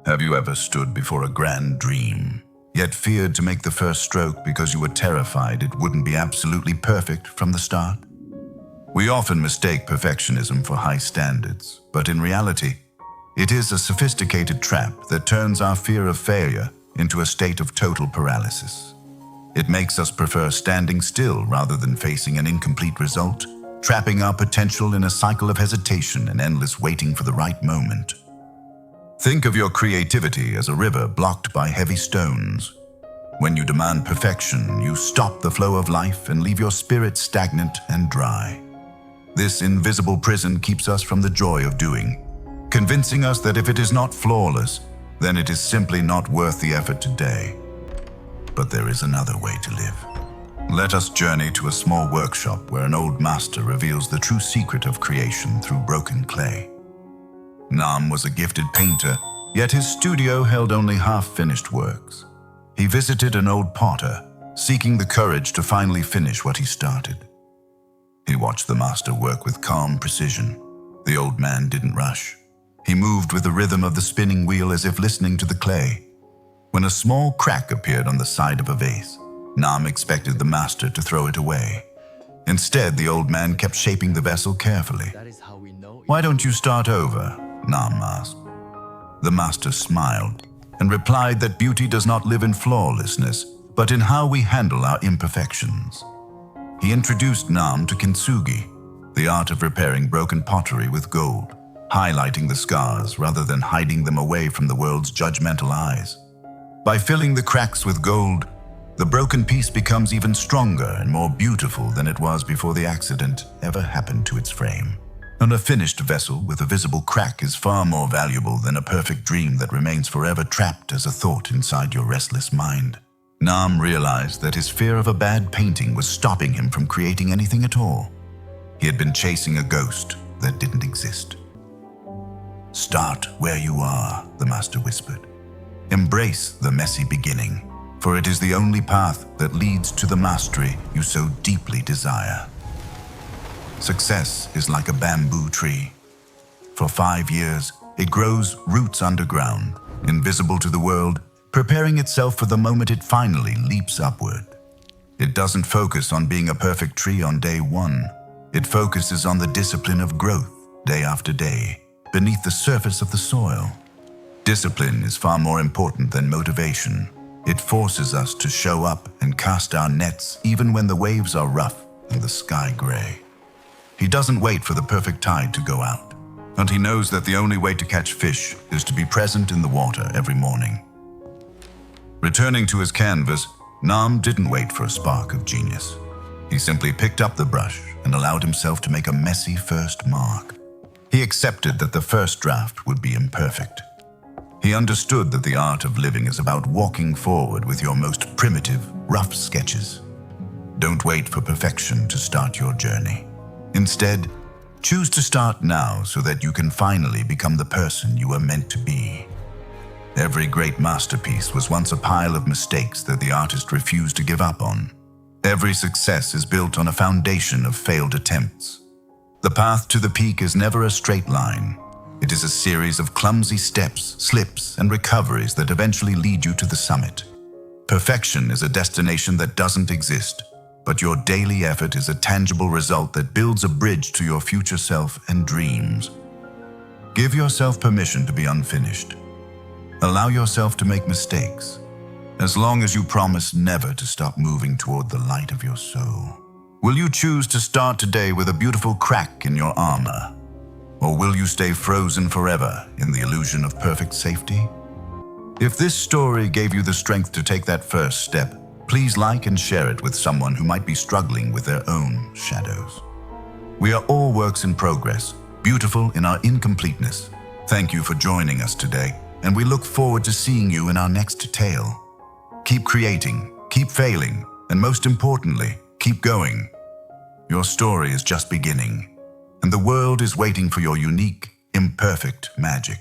Have you ever stood before a grand dream, yet feared to make the first stroke because you were terrified it wouldn't be absolutely perfect from the start? We often mistake perfectionism for high standards, but in reality, it is a sophisticated trap that turns our fear of failure into a state of total paralysis. It makes us prefer standing still rather than facing an incomplete result, trapping our potential in a cycle of hesitation and endless waiting for the right moment. Think of your creativity as a river blocked by heavy stones. When you demand perfection, you stop the flow of life and leave your spirit stagnant and dry. This invisible prison keeps us from the joy of doing, convincing us that if it is not flawless, then it is simply not worth the effort today. But there is another way to live. Let us journey to a small workshop where an old master reveals the true secret of creation through broken clay. Nam was a gifted painter, yet his studio held only half-finished works. He visited an old potter, seeking the courage to finally finish what he started. He watched the master work with calm precision. The old man didn't rush. He moved with the rhythm of the spinning wheel as if listening to the clay. When a small crack appeared on the side of a vase, Nam expected the master to throw it away. Instead, the old man kept shaping the vessel carefully. "Why don't you start over?" Nam asked. The master smiled and replied that beauty does not live in flawlessness, but in how we handle our imperfections. He introduced Nam to kintsugi, the art of repairing broken pottery with gold, highlighting the scars rather than hiding them away from the world's judgmental eyes. By filling the cracks with gold, the broken piece becomes even stronger and more beautiful than it was before the accident ever happened to its frame. And a finished vessel with a visible crack is far more valuable than a perfect dream that remains forever trapped as a thought inside your restless mind. Nam realized that his fear of a bad painting was stopping him from creating anything at all. He had been chasing a ghost that didn't exist. "Start where you are," the master whispered. "Embrace the messy beginning, for it is the only path that leads to the mastery you so deeply desire." Success is like a bamboo tree. For 5 years, it grows roots underground, invisible to the world, preparing itself for the moment it finally leaps upward. It doesn't focus on being a perfect tree on day one. It focuses on the discipline of growth, day after day, beneath the surface of the soil. Discipline is far more important than motivation. It forces us to show up and cast our nets even when the waves are rough and the sky gray. He doesn't wait for the perfect tide to go out, and he knows that the only way to catch fish is to be present in the water every morning. Returning to his canvas, Nam didn't wait for a spark of genius. He simply picked up the brush and allowed himself to make a messy first mark. He accepted that the first draft would be imperfect. He understood that the art of living is about walking forward with your most primitive, rough sketches. Don't wait for perfection to start your journey. Instead, choose to start now so that you can finally become the person you were meant to be. Every great masterpiece was once a pile of mistakes that the artist refused to give up on. Every success is built on a foundation of failed attempts. The path to the peak is never a straight line. It is a series of clumsy steps, slips, and recoveries that eventually lead you to the summit. Perfection is a destination that doesn't exist, but your daily effort is a tangible result that builds a bridge to your future self and dreams. Give yourself permission to be unfinished. Allow yourself to make mistakes, as long as you promise never to stop moving toward the light of your soul. Will you choose to start today with a beautiful crack in your armor? Or will you stay frozen forever in the illusion of perfect safety? If this story gave you the strength to take that first step, please like and share it with someone who might be struggling with their own shadows. We are all works in progress, beautiful in our incompleteness. Thank you for joining us today, and we look forward to seeing you in our next tale. Keep creating, keep failing, and most importantly, keep going. Your story is just beginning, and the world is waiting for your unique, imperfect magic.